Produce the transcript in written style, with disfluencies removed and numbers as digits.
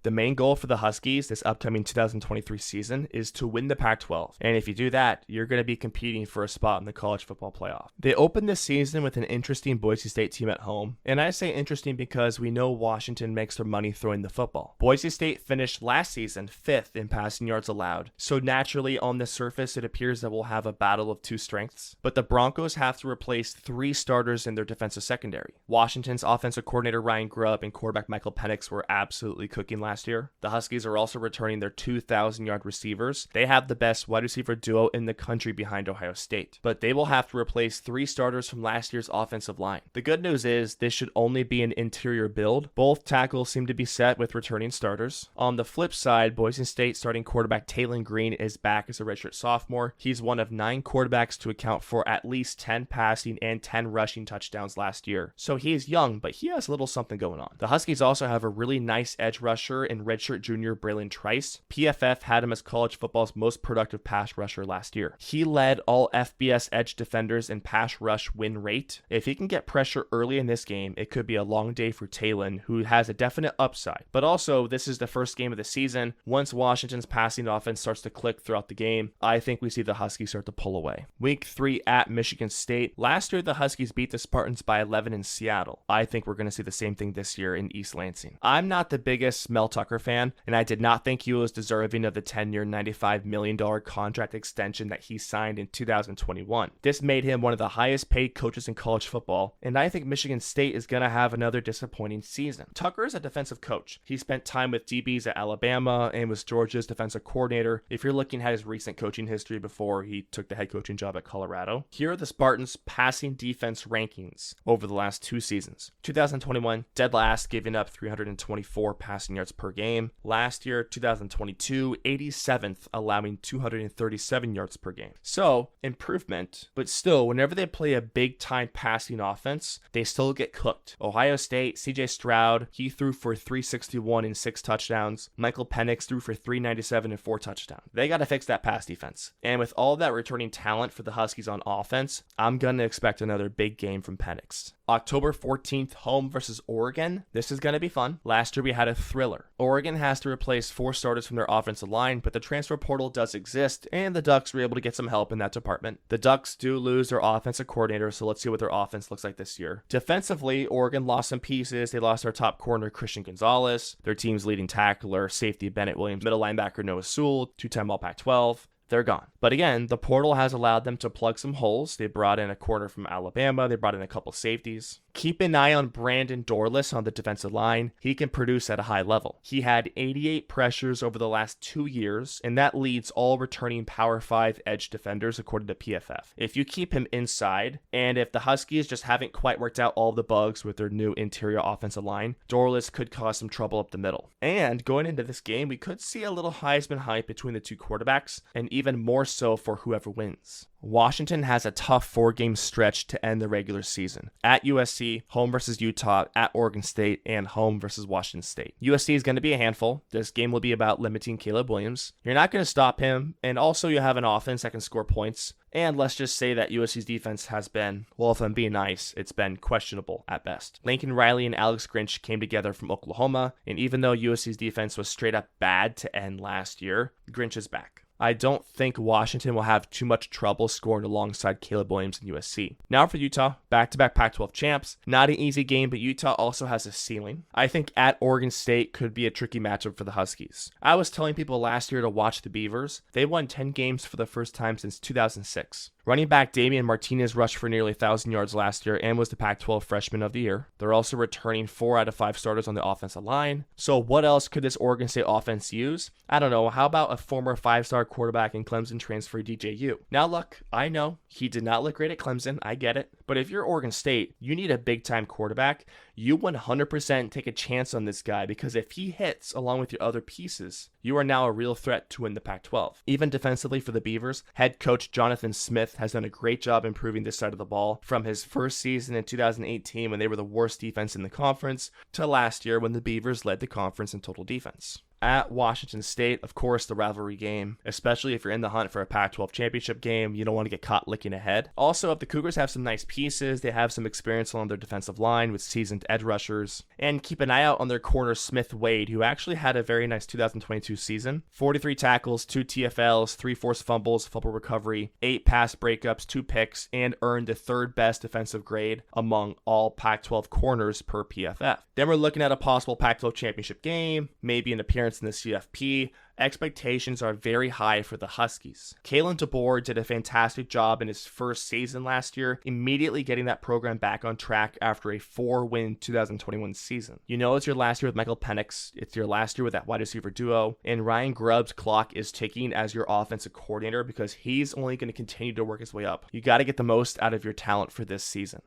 The main goal for the Huskies this upcoming 2023 season is to win the Pac-12. And if you do that, you're going to be competing for a spot in the college football playoff. They opened this season with an interesting Boise State team at home. And I say interesting because we know Washington makes their money throwing the football. Boise State finished last season 5th in passing yards allowed. So naturally, on the surface, it appears that we'll have a battle of two strengths. But the Broncos have to replace 3 starters in their defensive secondary. Washington's offensive coordinator Ryan Grubb and quarterback Michael Penix were absolutely cooking last year. The Huskies are also returning their 2,000-yard receivers. They have the best wide receiver duo in the country behind Ohio State. But they will have to replace 3 starters from last year's offensive line. The good news is this should only be an interior build. Both tackles seem to be set with returning starters. On the flip side, Boise State starting quarterback Taylon Green is back as a redshirt sophomore. He's one of 9 quarterbacks to account for at least 10 passing and 10 rushing touchdowns last year. So he is young, but he has a little something going on. The Huskies also have a really nice edge rusher in redshirt junior Braylon Trice. PFF had him as college football's most productive pass rusher last year. He led all FBS edge defenders in pass rush win rate. If he can get pressure early in this game, it could be a long day for Taylon, who has a definite upside. But also, this is the first game of the season. Once Washington's passing offense starts to click throughout the game, I think we see the Huskies start to pull away. Week 3 at Michigan State. Last year, the Huskies beat the Spartans by 11 in Seattle. I think we're going to see the same thing this year in East Lansing. I'm not the biggest Mel Tucker fan, and I did not think he was deserving of the 10-year, $95 million contract extension that he signed in 2021. This made him one of the highest paid coaches in college football, and I think Michigan State is going to have another disappointing season. Tucker is a defensive coach. He spent time with DBs at Alabama and was Georgia's defensive coordinator. If you're looking at his recent coaching history before he took the head coaching job at Colorado, here are the Spartans' passing defense rankings over the last 2 seasons. 2021, dead last, giving up 324 passing yards per game. Last year, 2022, 87th, allowing 237 yards per game. So, improvement, but still, whenever they play a big-time passing offense, they still get cooked. Ohio State, CJ Stroud, he threw for 361 and 6 touchdowns. Michael Penix threw for 397 and 4 touchdowns. They got to fix that pass defense. And with all that returning talent for the Huskies on offense, I'm going to expect another big game from Penix. October 14th, home versus Oregon. This is going to be fun. Last year we had a thriller. Oregon has to replace 4 starters from their offensive line, but the transfer portal does exist, and the Ducks were able to get some help in that department. The Ducks do lose their offensive coordinator, so let's see what their offense looks like this year. Defensively, Oregon lost some pieces. They lost their top corner, Christian Gonzalez, their team's leading tackler, safety Bennett Williams, middle linebacker Noah Sewell, 2-time All-Pac-12. They're gone. But again, the portal has allowed them to plug some holes. They brought in a corner from Alabama. They brought in a couple safeties. Keep an eye on Brandon Dorless on the defensive line. He can produce at a high level. He had 88 pressures over the last 2 years, and that leads all returning Power 5 edge defenders according to PFF. If you keep him inside, and if the Huskies just haven't quite worked out all the bugs with their new interior offensive line, Dorless could cause some trouble up the middle. And going into this game, we could see a little Heisman hype between the 2 quarterbacks, and even more so for whoever wins. Washington has a tough 4-game stretch to end the regular season. At USC, home versus Utah, at Oregon State, and home versus Washington State. USC is going to be a handful. This game will be about limiting Caleb Williams. You're not going to stop him, and also you have an offense that can score points. And let's just say that USC's defense has been, well, if I'm being nice, it's been questionable at best. Lincoln Riley and Alex Grinch came together from Oklahoma, and even though USC's defense was straight up bad to end last year, Grinch is back. I don't think Washington will have too much trouble scoring alongside Caleb Williams and USC. Now for Utah, back-to-back Pac-12 champs. Not an easy game, but Utah also has a ceiling. I think at Oregon State could be a tricky matchup for the Huskies. I was telling people last year to watch the Beavers. They won 10 games for the first time since 2006. Running back Damian Martinez rushed for nearly 1,000 yards last year and was the Pac-12 Freshman of the Year. They're also returning 4 out of 5 starters on the offensive line. So what else could this Oregon State offense use? I don't know. How about a former 5-star quarterback in Clemson transfer DJU? Now look, I know he did not look great at Clemson. I get it. But if you're Oregon State, you need a big-time quarterback. You 100% take a chance on this guy because if he hits along with your other pieces, you are now a real threat to win the Pac-12. Even defensively for the Beavers, head coach Jonathan Smith has done a great job improving this side of the ball from his first season in 2018 when they were the worst defense in the conference to last year when the Beavers led the conference in total defense. at Washington State. Of course, the rivalry game, especially if you're in the hunt for a Pac-12 championship game, you don't want to get caught licking ahead. Also, if the Cougars have some nice pieces, they have some experience along their defensive line with seasoned edge rushers. And keep an eye out on their corner Smith Wade, who actually had a very nice 2022 season. 43 tackles, 2 TFLs, 3 forced fumbles, fumble recovery, 8 pass breakups, 2 picks, and earned the 3rd best defensive grade among all Pac-12 corners per PFF. Then we're looking at a possible Pac-12 championship game, maybe an appearance in the CFP. Expectations are very high for the Huskies. Kalen DeBoer did a fantastic job in his first season last year, immediately getting that program back on track after a 4-win 2021 season. You know it's your last year with Michael Penix, it's your last year with that wide receiver duo, and Ryan Grubb's clock is ticking as your offensive coordinator because he's only going to continue to work his way up. You got to get the most out of your talent for this season.